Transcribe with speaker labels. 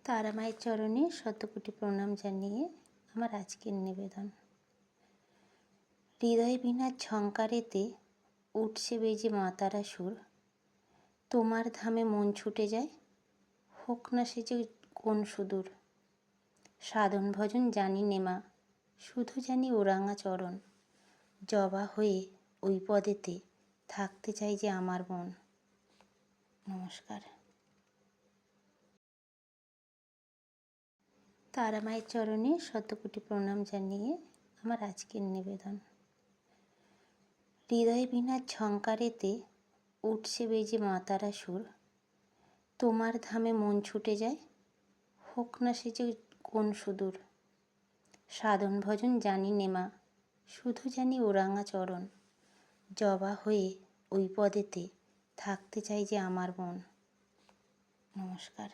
Speaker 1: তারা মায়ের চরণে শতকোটি প্রণাম জানিয়ে আমার আজকের নিবেদন। হৃদয় বীণার ঝংকারেতে উঠছে বেজে মা তারা সুর। তোমার ধামে মন ছুটে যায়, হোক না সে যে কোন সুদূর। সাধন ভজন জানি নেমা, শুধু জানি ওরাঙা চরণ। জবা হয়ে ওই পদেতে থাকতে চাই যে আমার মন। নমস্কার। তারা মায়ের চরণে শতকোটি প্রণাম জানিয়ে আমার আজকের নিবেদন। হৃদয় বীণার ঝংকারেতে উঠছে বেজে মা তারা সুর। তোমার ধামে মন ছুটে যায়, হোক না সে যে কোন সুদূর। সাধন ভজন জানি নেমা, শুধু জানি ওরাঙা চরণ। জবা হয়ে ওই পদেতে থাকতে চাই যে আমার মন। নমস্কার।